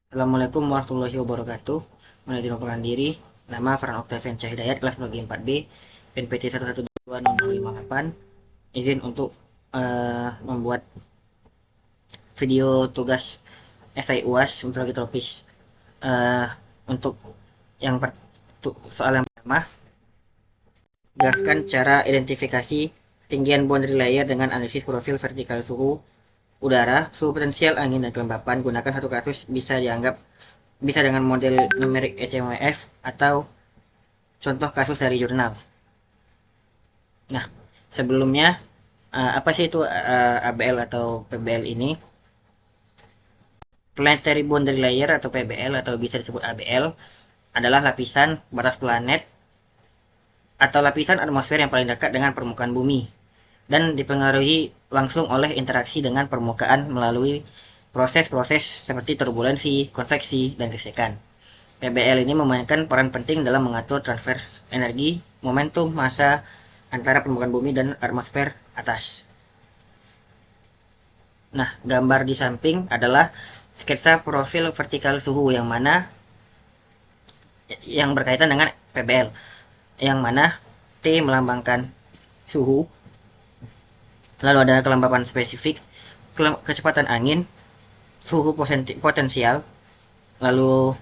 Assalamualaikum warahmatullahi wabarakatuh. Mengenalkan diri, nama Farhan Octavian Hidayat, kelas biologi 4B, NPT 1120058. Izin untuk membuat video tugas esai UAS metodologi tropis. Eh, untuk yang soal yang pertama, jelaskan cara identifikasi ketinggian boundary layer dengan analisis profil vertikal suhu udara, suhu potensial angin dan kelembapan. Gunakan satu kasus bisa dengan model numerik ECMWF atau contoh kasus dari jurnal. Nah, sebelumnya apa sih itu ABL atau PBL ini? Planetary Boundary Layer atau PBL atau bisa disebut ABL adalah lapisan batas planet atau lapisan atmosfer yang paling dekat dengan permukaan bumi dan dipengaruhi langsung oleh interaksi dengan permukaan melalui proses-proses seperti turbulensi, konveksi, dan gesekan. PBL ini memainkan peran penting dalam mengatur transfer energi, momentum, massa antara permukaan bumi dan atmosfer atas. Nah, gambar di samping adalah sketsa profil vertikal suhu yang berkaitan dengan PBL, yang mana T melambangkan suhu, lalu ada kelembapan spesifik, kecepatan angin, suhu potensial, lalu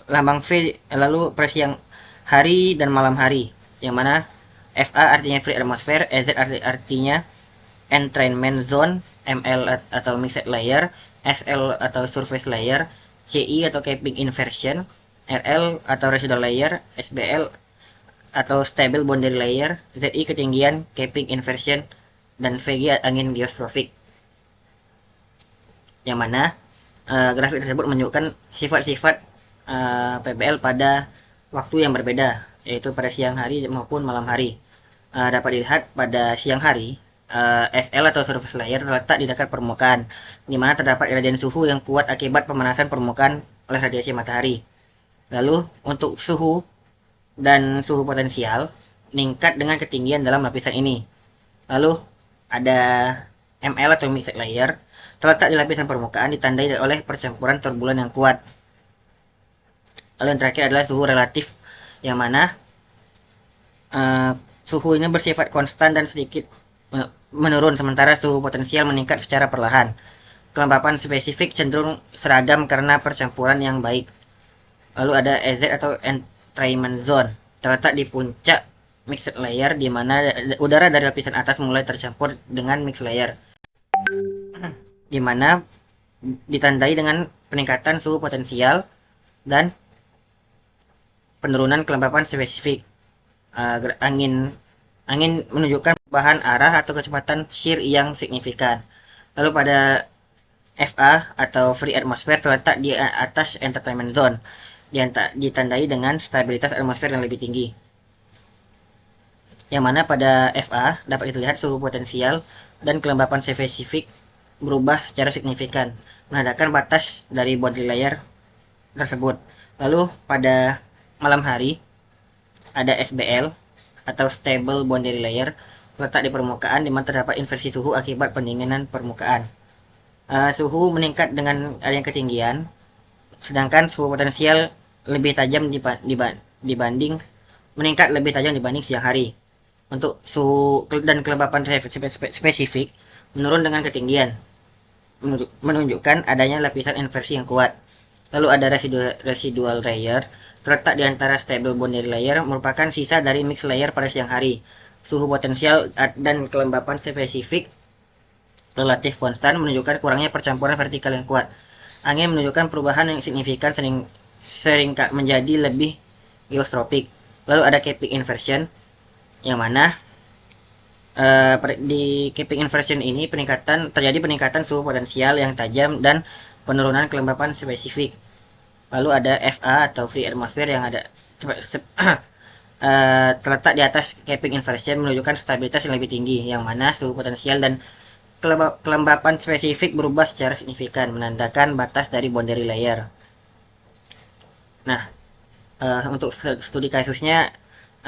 lambang V, lalu yang hari dan malam hari, yang mana FA artinya free atmosphere, EZ artinya entrainment zone, ML atau mixed layer, SL atau surface layer, CI atau capping inversion, RL atau residual layer, SBL atau stable boundary layer, ZI ketinggian capping inversion, dan VG angin geostrophic. Yang mana grafik tersebut menunjukkan sifat-sifat PBL pada waktu yang berbeda, yaitu pada siang hari maupun malam hari. Dapat dilihat pada siang hari, SL atau surface layer terletak di dekat permukaan, di mana terdapat gradien suhu yang kuat akibat pemanasan permukaan oleh radiasi matahari. Lalu untuk suhu dan suhu potensial meningkat dengan ketinggian dalam lapisan ini. Lalu ada ML atau mixed layer terletak di lapisan permukaan ditandai oleh percampuran turbulen yang kuat. Lalu yang terakhir adalah suhu relatif, yang mana suhu ini bersifat konstan dan sedikit menurun, sementara suhu potensial meningkat secara perlahan. Kelembapan spesifik cenderung seragam karena percampuran yang baik. Lalu ada EZ atau entrainment zone, terletak di puncak mixed layer, di mana udara dari lapisan atas mulai tercampur dengan mixed layer, di mana ditandai dengan peningkatan suhu potensial dan penurunan kelembapan spesifik. Angin menunjukkan perubahan arah atau kecepatan shear yang signifikan. Lalu pada FA atau free atmosphere terletak di atas entrainment zone, ditandai dengan stabilitas atmosfer yang lebih tinggi. Yang mana pada FA dapat dilihat suhu potensial dan kelembapan spesifik berubah secara signifikan, menandakan batas dari boundary layer tersebut. Lalu pada malam hari ada SBL atau stable boundary layer terletak di permukaan, di mana terdapat inversi suhu akibat pendinginan permukaan. Suhu meningkat dengan adanya ketinggian, sedangkan suhu potensial lebih tajam dibanding meningkat lebih tajam dibanding siang hari. Untuk suhu dan kelembapan spesifik menurun dengan ketinggian, menunjukkan adanya lapisan inversi yang kuat. Lalu ada residual layer terletak di antara stable boundary layer, merupakan sisa dari mixed layer pada siang hari. Suhu potensial dan kelembapan spesifik relatif konstan, menunjukkan kurangnya percampuran vertikal yang kuat. Angin menunjukkan perubahan yang signifikan, sering menjadi lebih geostropik. Lalu ada capping inversion, yang mana di capping inversion ini terjadi peningkatan suhu potensial yang tajam dan penurunan kelembapan spesifik. Lalu ada FA atau free atmosphere yang ada terletak di atas capping inversion, menunjukkan stabilitas yang lebih tinggi, yang mana suhu potensial dan kelembapan spesifik berubah secara signifikan, menandakan batas dari boundary layer. Nah, untuk studi kasusnya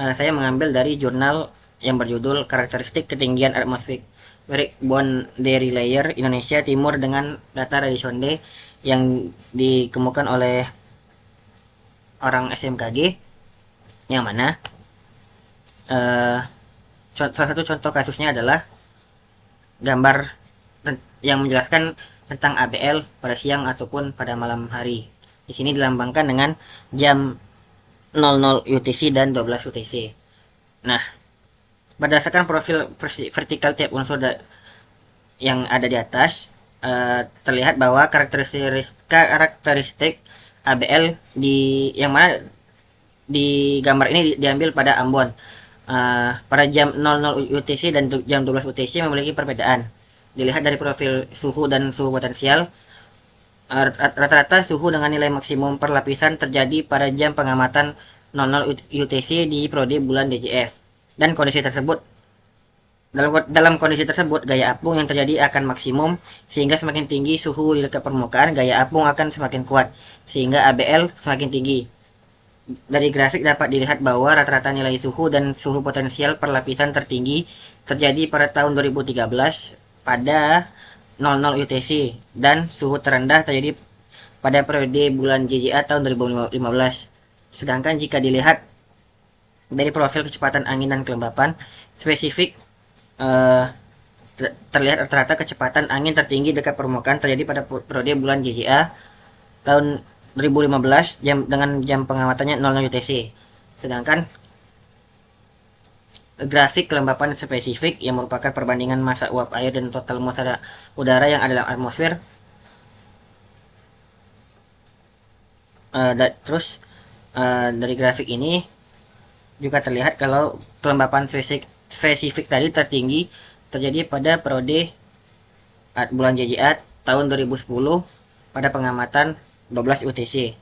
saya mengambil dari jurnal yang berjudul Karakteristik Ketinggian Atmospheric Boundary Layer Indonesia Timur dengan Data Radisonde yang dikemukakan oleh orang SMKG, yang mana salah satu contoh kasusnya adalah gambar yang menjelaskan tentang ABL pada siang ataupun pada malam hari. Di sini dilambangkan dengan jam 00 UTC dan 12 UTC. Nah, berdasarkan profil vertikal tiap unsur yang ada di atas, terlihat bahwa karakteristik ABL yang mana di gambar ini diambil pada Ambon. Pada jam 00 UTC dan jam 12 UTC memiliki perbedaan. Dilihat dari profil suhu dan suhu potensial, rata-rata suhu dengan nilai maksimum per lapisan terjadi pada jam pengamatan 00 UTC di periode bulan DJF. Dan dalam kondisi tersebut, gaya apung yang terjadi akan maksimum, sehingga semakin tinggi suhu di dekat permukaan, gaya apung akan semakin kuat, sehingga ABL semakin tinggi. Dari grafik dapat dilihat bahwa rata-rata nilai suhu dan suhu potensial per lapisan tertinggi terjadi pada tahun 2013 pada 00 UTC, dan suhu terendah terjadi pada periode bulan JJA tahun 2015. Sedangkan jika dilihat dari profil kecepatan angin dan kelembapan spesifik, terlihat rata-rata kecepatan angin tertinggi dekat permukaan terjadi pada periode bulan JJA tahun 2015 dengan jam pengamatannya 00 UTC. Sedangkan grafik kelembapan spesifik yang merupakan perbandingan massa uap air dan total massa udara yang ada dalam atmosfer. Terus dari grafik ini juga terlihat kalau kelembapan spesifik tadi tertinggi terjadi pada periode bulan JJA tahun 2010 pada pengamatan 12 UTC,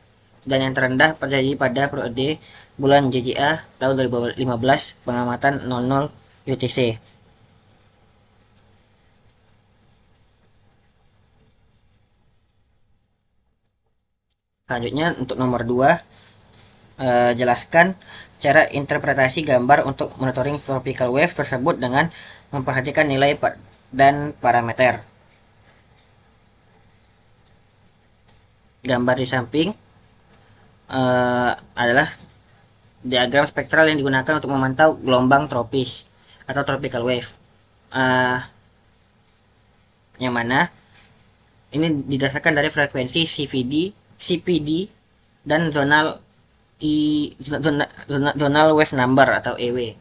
dan yang terendah terjadi pada periode bulan JJA tahun 2015 pengamatan 00 UTC. Selanjutnya untuk nomor 2, jelaskan cara interpretasi gambar untuk monitoring tropical wave tersebut dengan memperhatikan nilai dan parameter. Gambar di samping adalah diagram spektral yang digunakan untuk memantau gelombang tropis atau tropical wave, yang mana ini didasarkan dari frekuensi CPD dan zonal wave number atau EW,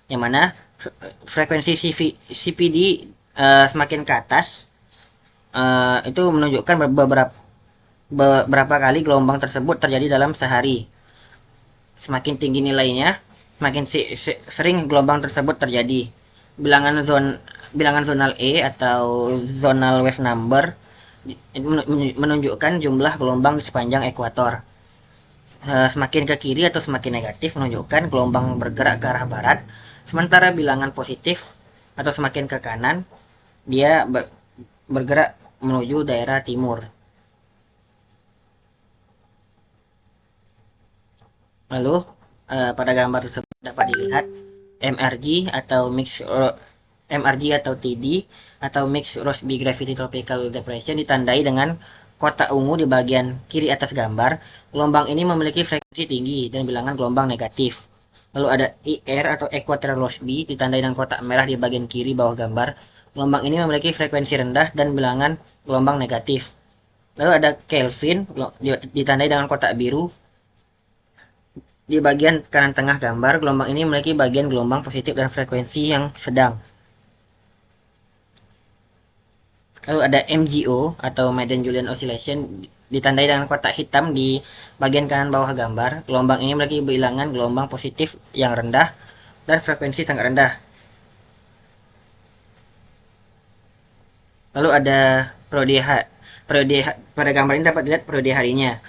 yang mana frekuensi CPD semakin ke atas, itu menunjukkan beberapa kali gelombang tersebut terjadi dalam sehari. Semakin tinggi nilainya, semakin sering gelombang tersebut terjadi. Bilangan zonal E atau zonal wave number menunjukkan jumlah gelombang di sepanjang ekuator. Semakin ke kiri atau semakin negatif menunjukkan gelombang bergerak ke arah barat, sementara bilangan positif atau semakin ke kanan dia bergerak menuju daerah timur. Lalu pada gambar tersebut dapat dilihat MRG atau TD atau Mixed Rossby Gravity Tropical Depression ditandai dengan kotak ungu di bagian kiri atas gambar. Gelombang ini memiliki frekuensi tinggi dan bilangan gelombang negatif. Lalu ada IR atau Equatorial Rossby ditandai dengan kotak merah di bagian kiri bawah gambar. Gelombang ini memiliki frekuensi rendah dan bilangan gelombang negatif. Lalu ada Kelvin ditandai dengan kotak biru di bagian kanan tengah gambar. Gelombang ini memiliki bagian gelombang positif dan frekuensi yang sedang. Lalu ada MGO atau Madden-Julian Oscillation ditandai dengan kotak hitam di bagian kanan bawah gambar. Gelombang ini memiliki bilangan gelombang positif yang rendah dan frekuensi sangat rendah. Lalu ada pada gambar ini dapat dilihat periode harinya.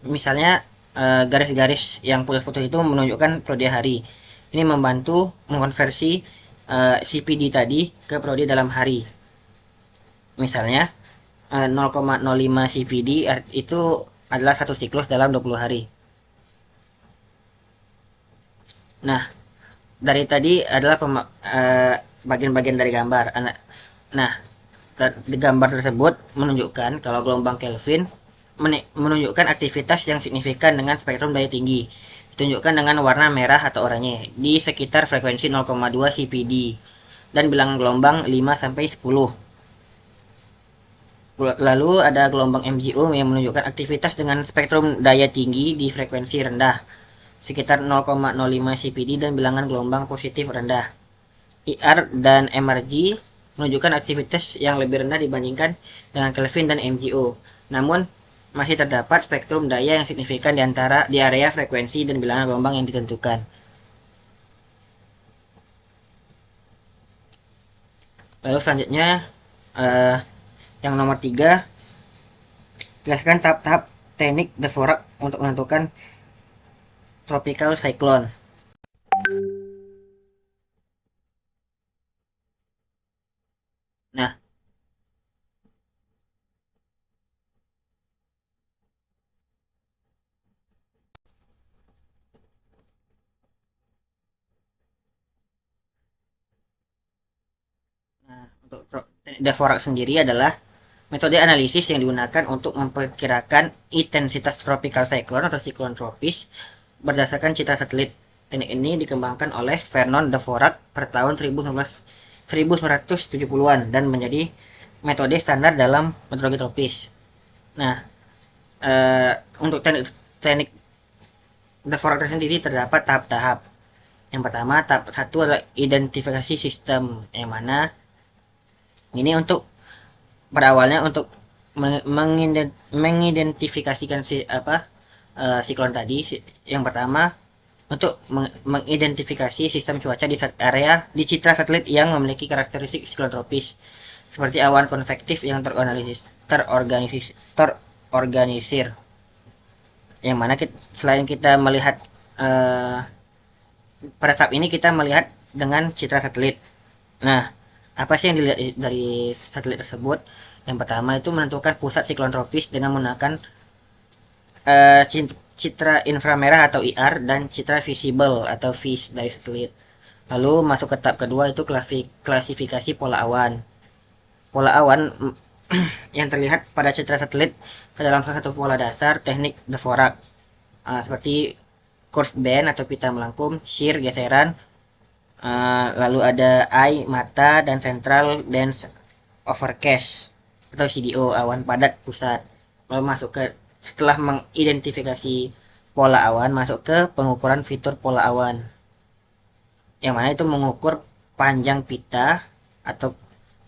Misalnya garis-garis yang putih-putih itu menunjukkan periode hari. Ini membantu mengkonversi CPD tadi ke periode dalam hari. Misalnya 0,05 CPD itu adalah satu siklus dalam 20 hari. Nah, dari tadi adalah bagian-bagian dari gambar. Nah, di gambar tersebut menunjukkan kalau gelombang Kelvin menunjukkan aktivitas yang signifikan dengan spektrum daya tinggi. Ditunjukkan dengan warna merah atau oranye di sekitar frekuensi 0,2 CPD dan bilangan gelombang 5 sampai 10. Lalu ada gelombang MGO yang menunjukkan aktivitas dengan spektrum daya tinggi di frekuensi rendah sekitar 0,05 CPD dan bilangan gelombang positif rendah. IR dan MRG menunjukkan aktivitas yang lebih rendah dibandingkan dengan Kelvin dan MGO. Namun masih terdapat spektrum daya yang signifikan di area frekuensi dan bilangan gelombang yang ditentukan. Lalu selanjutnya eh, yang nomor 3, jelaskan tahap-tahap teknik Dvorak untuk menentukan tropical cyclone. Nah, untuk teknik Dvorak sendiri adalah metode analisis yang digunakan untuk memperkirakan intensitas tropical cyclone atau siklon tropis berdasarkan citra satelit. Teknik ini dikembangkan oleh Vernon Dvorak per tahun 1970-an dan menjadi metode standar dalam meteorologi tropis. Nah, untuk teknik Dvorak sendiri terdapat tahap-tahap. Yang pertama, tahap satu adalah identifikasi sistem, yang mana ini untuk berawalnya untuk mengidentifikasikan siklon tadi. Yang pertama, untuk mengidentifikasi sistem cuaca di area di citra satelit yang memiliki karakteristik siklon tropis seperti awan konvektif yang terorganisir, yang mana selain kita melihat pada tahap ini kita melihat dengan citra satelit. Nah, apa sih yang dilihat dari satelit tersebut? Yang pertama itu menentukan pusat siklon tropis dengan menggunakan uh, citra inframerah atau IR dan citra visible atau VIS dari satelit. Lalu masuk ke tahap kedua itu klasifikasi pola awan. Pola awan yang terlihat pada citra satelit ke dalam salah satu pola dasar teknik Dvorak, seperti curve band atau pita melengkung, shear geseran, lalu ada eye mata dan central dense overcast atau CDO awan padat pusat. Lalu masuk ke setelah mengidentifikasi pola awan, masuk ke pengukuran fitur pola awan, yang mana itu mengukur panjang pita atau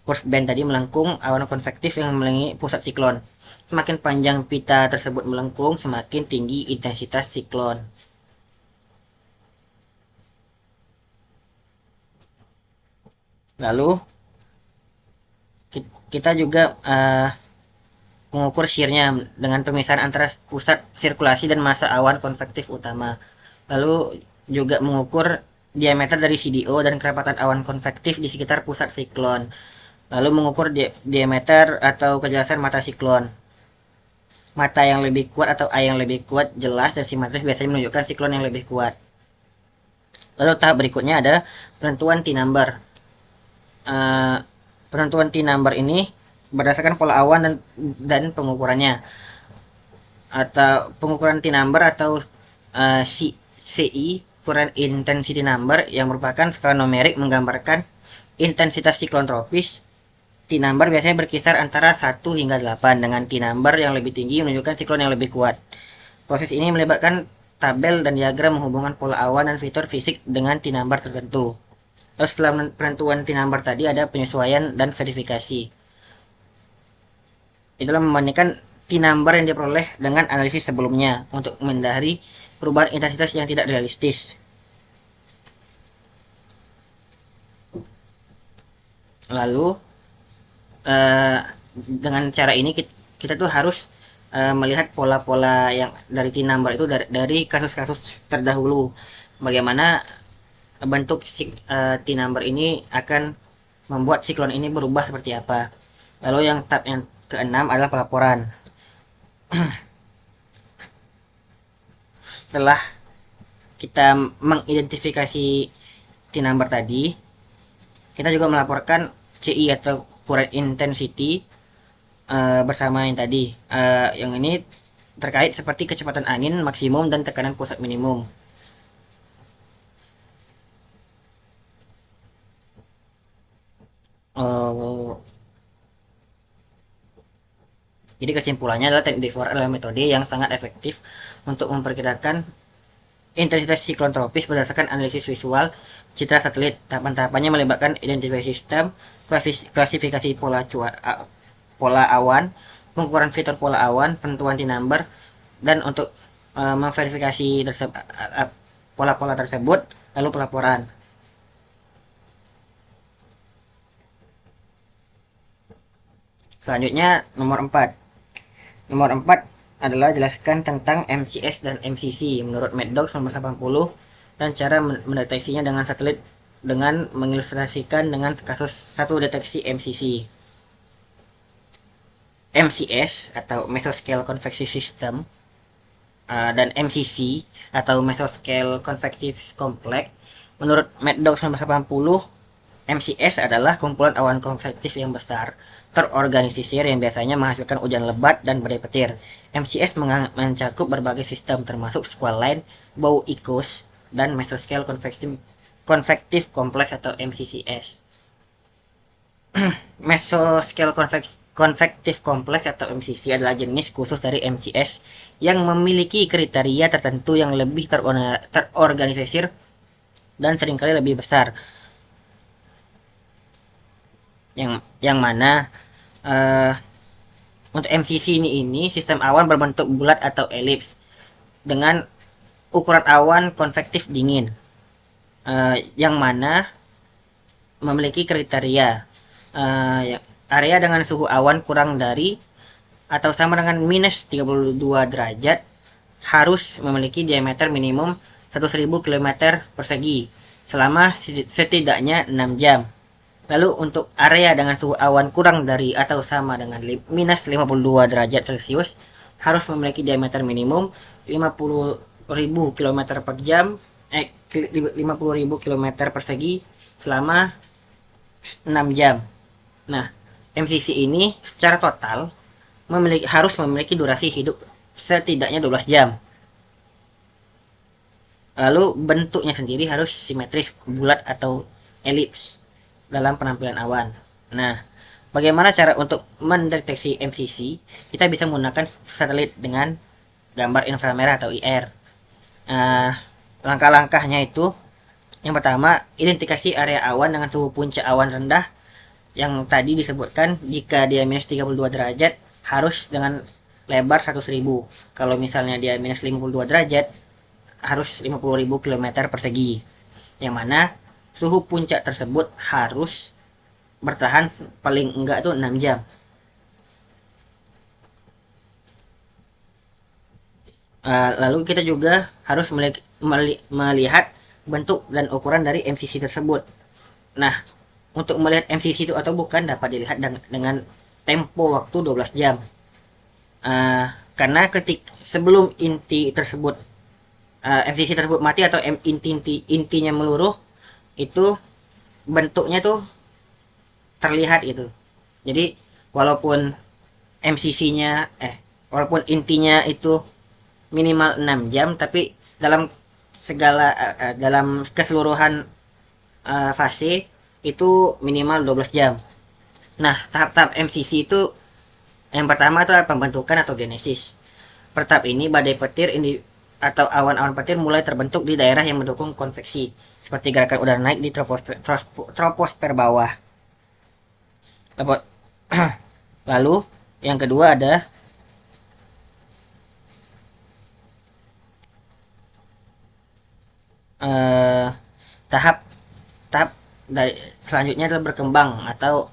curve band tadi melengkung awan konvektif yang mengelilingi pusat siklon. Semakin panjang pita tersebut melengkung, semakin tinggi intensitas siklon. Lalu kita juga mengukur shearnya dengan pemisahan antara pusat sirkulasi dan massa awan konvektif utama. Lalu juga mengukur diameter dari CDO dan kerapatan awan konvektif di sekitar pusat siklon. Lalu mengukur diameter atau kejelasan mata siklon. Mata yang lebih kuat atau eye yang lebih kuat, jelas dan simetris biasanya menunjukkan siklon yang lebih kuat. Lalu tahap berikutnya ada penentuan T-number. Penentuan T-number ini berdasarkan pola awan dan pengukurannya, atau pengukuran T-number atau CI, current intensity number, yang merupakan skala numerik menggambarkan intensitas siklon tropis. T-number biasanya berkisar antara 1 hingga 8, dengan T-number yang lebih tinggi menunjukkan siklon yang lebih kuat. Proses ini melibatkan tabel dan diagram menghubungkan pola awan dan fitur fisik dengan T-number tertentu. Lalu setelah penentuan T-number tadi ada penyesuaian dan verifikasi. Itulah membandingkan T-number yang diperoleh dengan analisis sebelumnya untuk menghindari perubahan intensitas yang tidak realistis. Lalu dengan cara ini kita tuh harus melihat pola-pola yang dari T-number itu dari kasus-kasus terdahulu, bagaimana bentuk T-number ini akan membuat siklon ini berubah seperti apa. Lalu yang tahap yang keenam adalah pelaporan. Setelah kita mengidentifikasi T-number tadi, kita juga melaporkan CI atau current intensity bersama yang tadi. Yang ini terkait seperti kecepatan angin maksimum dan tekanan pusat minimum. Jadi kesimpulannya adalah teknik D4 adalah metode yang sangat efektif untuk memperkirakan intensitas siklon tropis berdasarkan analisis visual citra satelit. Tahapan-tahapannya melibatkan identifikasi sistem, klasifikasi pola awan, pengukuran fitur pola awan, penentuan T-number, dan untuk memverifikasi pola-pola tersebut, lalu pelaporan. Selanjutnya nomor 4. Nomor 4 adalah jelaskan tentang MCS dan MCC menurut Maddox nomor 80 dan cara mendeteksinya dengan satelit dengan mengilustrasikan dengan kasus satu deteksi MCC. MCS atau Mesoscale Convective System dan MCC atau Mesoscale Convective Complex menurut Maddox nomor 80, MCS adalah kumpulan awan konvektif yang besar terorganisir yang biasanya menghasilkan hujan lebat dan badai petir. MCS mencakup berbagai sistem termasuk squall-line, bow echoes, dan mesoscale convective complex atau MCCS. Mesoscale convective complex atau MCC adalah jenis khusus dari MCS yang memiliki kriteria tertentu yang lebih terorganisir dan seringkali lebih besar. Yang mana untuk MCC ini sistem awan berbentuk bulat atau elips dengan ukuran awan konvektif dingin, yang mana memiliki kriteria area dengan suhu awan kurang dari atau sama dengan minus 32 derajat harus memiliki diameter minimum 1.000 km persegi selama setidaknya 6 jam. Lalu untuk area dengan suhu awan kurang dari atau sama dengan minus 52 derajat Celcius harus memiliki diameter minimum 50.000 km per jam 50.000 km persegi selama 6 jam. Nah, MCC ini secara total harus memiliki durasi hidup setidaknya 12 jam. Lalu bentuknya sendiri harus simetris, bulat atau elips dalam penampilan awan. Nah, bagaimana cara untuk mendeteksi MCC? Kita bisa menggunakan satelit dengan gambar inframerah atau IR. Langkah-langkahnya itu, yang pertama, identifikasi area awan dengan suhu puncak awan rendah yang tadi disebutkan. Jika dia minus 32 derajat harus dengan lebar 100.000. Kalau misalnya dia minus 52 derajat harus 50.000 km persegi, yang mana suhu puncak tersebut harus bertahan paling enggak tuh 6 jam. Lalu kita juga harus melihat bentuk dan ukuran dari MCC tersebut. Nah, untuk melihat MCC itu atau bukan dapat dilihat dengan tempo waktu 12 jam. Karena sebelum inti tersebut MCC tersebut mati atau intinya meluruh, itu bentuknya tuh terlihat gitu. Jadi walaupun MCC-nya walaupun intinya itu minimal 6 jam, tapi dalam dalam keseluruhan fase itu minimal 12 jam. Nah, tahap-tahap MCC itu yang pertama itu adalah pembentukan atau genesis. Per tahap ini badai petir atau awan-awan petir mulai terbentuk di daerah yang mendukung konveksi, seperti gerakan udara naik di troposfer bawah. Lalu yang kedua ada tahap dari selanjutnya adalah berkembang atau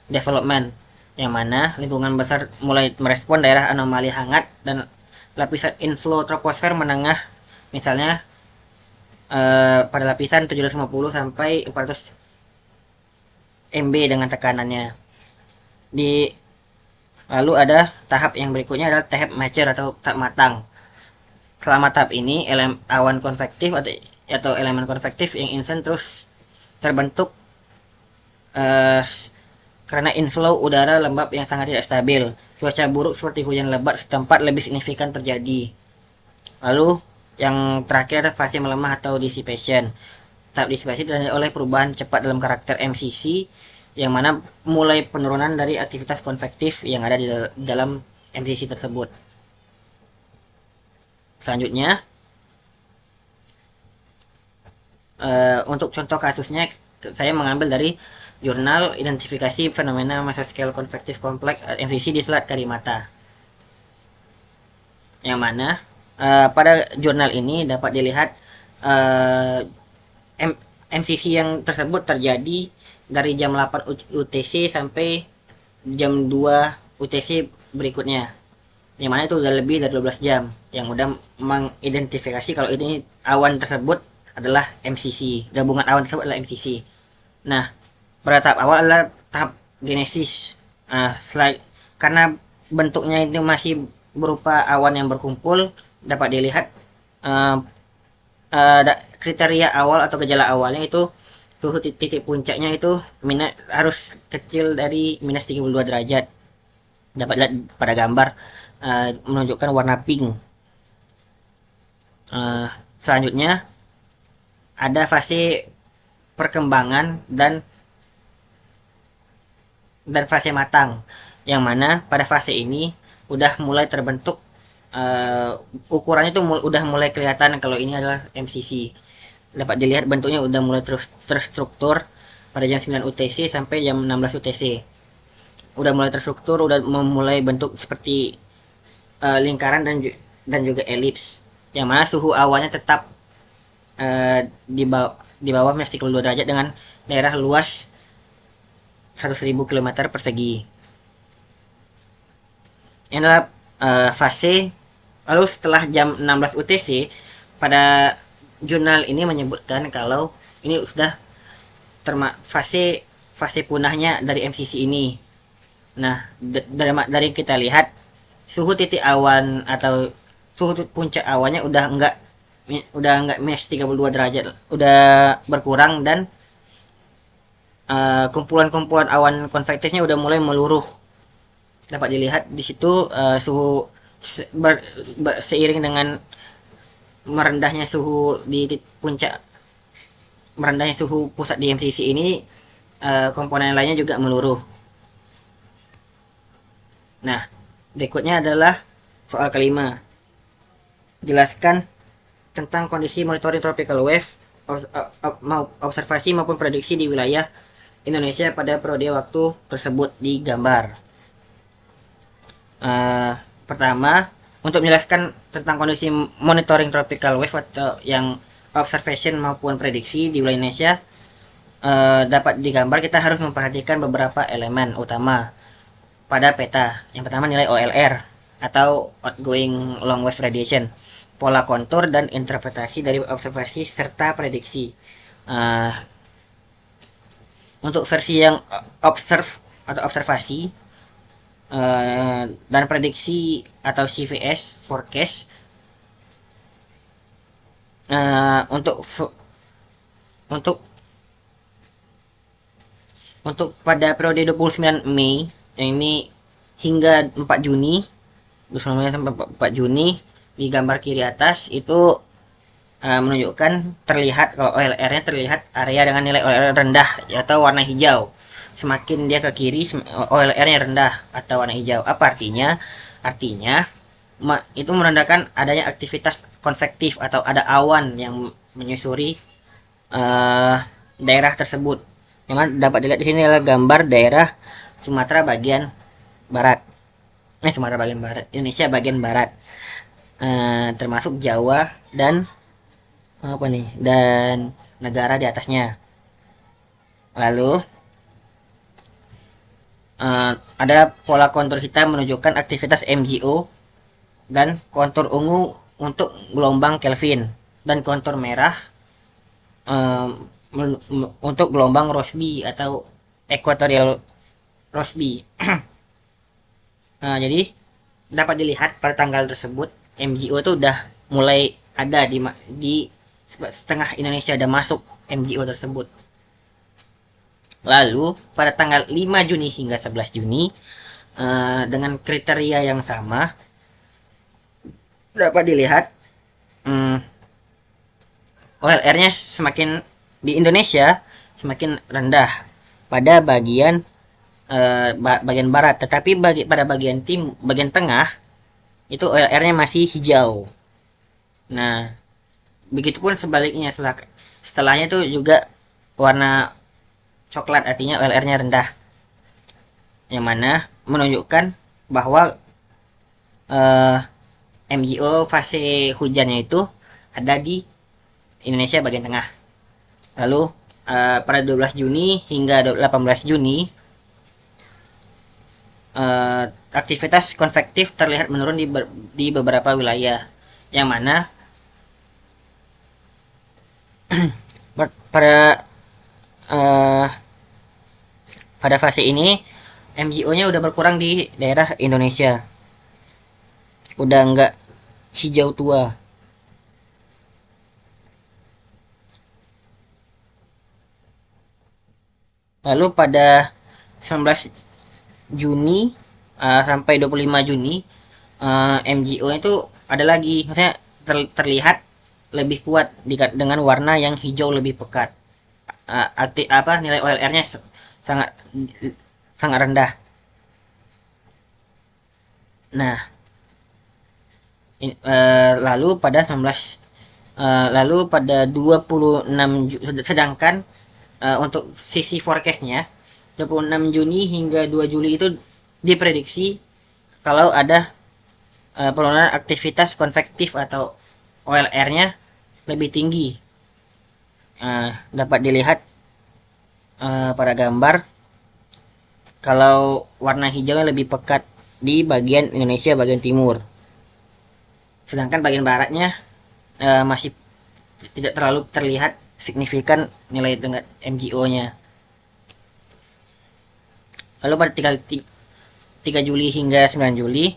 development, yang mana lingkungan besar mulai merespon daerah anomali hangat dan lapisan inflow troposfer menengah, misalnya pada lapisan 750 sampai 400 MB dengan tekanannya. Lalu ada tahap yang berikutnya adalah tahap mature atau tahap matang. Selama tahap ini awan konvektif atau elemen konvektif yang insan terus terbentuk karena inflow udara lembab yang sangat tidak stabil. Cuaca buruk seperti hujan lebat setempat lebih signifikan terjadi. Lalu yang terakhir ada fase melemah atau dissipation. Tahap dissipasi ditandai oleh perubahan cepat dalam karakter MCC, yang mana mulai penurunan dari aktivitas konvektif yang ada di dalam MCC tersebut. Selanjutnya, untuk contoh kasusnya saya mengambil dari jurnal identifikasi fenomena mesoscale convective complex MCC di Selat Karimata, yang mana pada jurnal ini dapat dilihat MCC yang tersebut terjadi dari jam 8 UTC sampai jam 2 UTC berikutnya, yang mana itu udah lebih dari 12 jam, yang udah mengidentifikasi kalau ini awan tersebut adalah MCC, gabungan awan tersebut adalah MCC. Nah, pada tahap awal adalah tahap genesis. Karena bentuknya itu masih berupa awan yang berkumpul, dapat dilihat kriteria awal atau gejala awalnya itu suhu titik puncaknya itu harus kecil dari minus 32 derajat. Dapat lihat pada gambar menunjukkan warna pink. Selanjutnya ada fase perkembangan dan fase matang, yang mana pada fase ini udah mulai terbentuk ukurannya itu udah mulai kelihatan kalau ini adalah MCC. Dapat dilihat bentuknya udah mulai terstruktur pada jam 9 UTC sampai jam 16 UTC. Udah mulai terstruktur, udah memulai bentuk seperti lingkaran dan juga elips, yang mana suhu awannya tetap di bawah minus 32 derajat dengan daerah luas 100.000 km persegi. Ini adalah fase. Lalu setelah jam 16 UTC, pada jurnal ini menyebutkan kalau ini sudah fase punahnya dari MCC ini. Nah, dari kita lihat suhu titik awan atau suhu puncak awannya udah enggak minus 32 derajat, udah berkurang, dan kumpulan-kumpulan awan konvektifnya udah mulai meluruh. Dapat dilihat di situ suhu seiring dengan merendahnya suhu di puncak, merendahnya suhu pusat di MCC ini, komponen lainnya juga meluruh. Nah, berikutnya adalah soal kelima. Jelaskan tentang kondisi monitoring tropical wave, observasi maupun prediksi di wilayah Indonesia pada periode waktu tersebut di gambar. Pertama, untuk menjelaskan tentang kondisi monitoring tropical wave atau yang observation maupun prediksi di wilayah Indonesia dapat digambar, kita harus memperhatikan beberapa elemen utama pada peta. Yang pertama, nilai OLR atau outgoing long wave radiation, pola kontur dan interpretasi dari observasi serta prediksi. Untuk versi yang observasi dan prediksi atau CVS forecast, untuk pada periode 29 Mei yang ini hingga 4 Juni 29 sampai 4 Juni di gambar kiri atas itu menunjukkan terlihat kalau OLR-nya terlihat area dengan nilai OLR rendah atau warna hijau. Semakin dia ke kiri, OLR-nya rendah atau warna hijau. Apa artinya? Artinya itu menandakan adanya aktivitas konvektif atau ada awan yang menyusuri daerah tersebut. Yang dapat dilihat di sini adalah gambar daerah Sumatera bagian barat. Sumatera bagian barat, Indonesia bagian barat. Termasuk Jawa dan dan negara di atasnya. Lalu ada pola kontur hitam menunjukkan aktivitas MGO dan kontur ungu untuk gelombang Kelvin, dan kontur merah untuk gelombang Rossby atau equatorial Rossby. Jadi dapat dilihat pada tanggal tersebut MGO itu udah mulai ada di setengah Indonesia, udah masuk MGO tersebut. Lalu pada tanggal 5 Juni hingga 11 Juni dengan kriteria yang sama dapat dilihat OLR-nya semakin di Indonesia semakin rendah pada bagian barat, tetapi pada bagian tengah itu OLR-nya masih hijau. Nah, begitupun sebaliknya setelahnya itu juga warna coklat, artinya OLR-nya rendah, yang mana menunjukkan bahwa eh, MGO fase hujannya itu ada di Indonesia bagian tengah. Lalu pada 12 Juni hingga 18 Juni aktivitas konvektif terlihat menurun di beberapa wilayah, yang mana pada uh, pada fase ini MGO-nya udah berkurang di daerah Indonesia, udah nggak hijau tua. Lalu pada 19 Juni sampai 25 Juni MGO itu ada lagi, maksudnya terlihat lebih kuat dengan warna yang hijau lebih pekat. Nilai OLR-nya sangat sangat rendah. Nah, lalu pada 19 lalu pada 26 sedangkan untuk sisi forecastnya 26 Juni hingga 2 Juli itu diprediksi kalau ada penurunan aktivitas konvektif atau OLR-nya lebih tinggi. Dapat dilihat pada gambar kalau warna hijaunya lebih pekat di bagian Indonesia bagian timur, sedangkan bagian baratnya masih tidak terlalu terlihat signifikan nilai dengan MGO-nya. Lalu pada 3 Juli hingga 9 Juli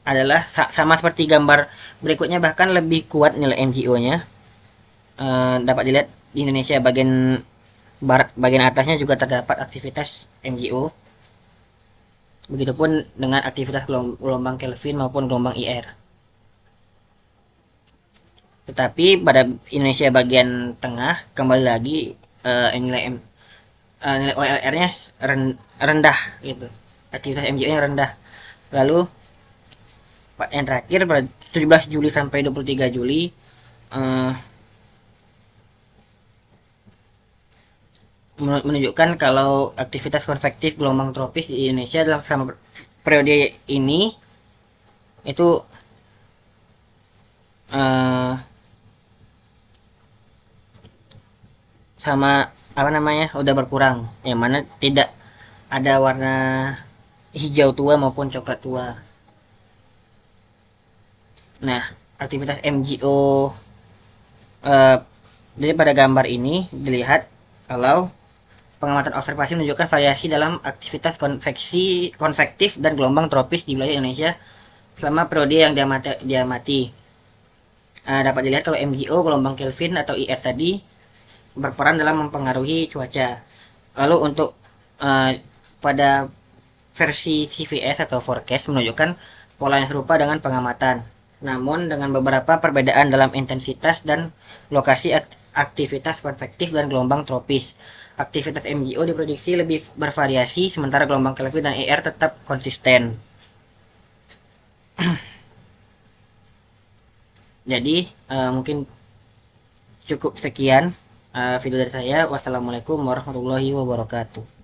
adalah sama seperti gambar berikutnya, bahkan lebih kuat nilai MGO-nya. Dapat dilihat di Indonesia bagian barat bagian atasnya juga terdapat aktivitas MGO. Begitupun dengan aktivitas gelombang Kelvin maupun gelombang IR. Tetapi pada Indonesia bagian tengah kembali lagi nilai OLR-nya rendah gitu. Aktivitas MGO-nya rendah. Lalu yang terakhir pada 17 Juli sampai 23 Juli menunjukkan kalau aktivitas konvektif gelombang tropis di Indonesia dalam selama periode ini itu sama udah berkurang, yang mana tidak ada warna hijau tua maupun coklat tua. Nah, aktivitas MGO jadi pada gambar ini dilihat kalau pengamatan observasi menunjukkan variasi dalam aktivitas konvektif dan gelombang tropis di wilayah Indonesia selama periode yang diamati. Dapat dilihat kalau MGO, gelombang Kelvin atau IR tadi berperan dalam mempengaruhi cuaca. Lalu untuk pada versi CVS atau forecast menunjukkan pola yang serupa dengan pengamatan, namun dengan beberapa perbedaan dalam intensitas dan lokasi aktivitas konvektif dan gelombang tropis. Aktivitas MGO diprediksi lebih bervariasi, sementara gelombang Kelvin dan IR tetap konsisten. Jadi mungkin cukup sekian video dari saya. Wassalamualaikum warahmatullahi wabarakatuh.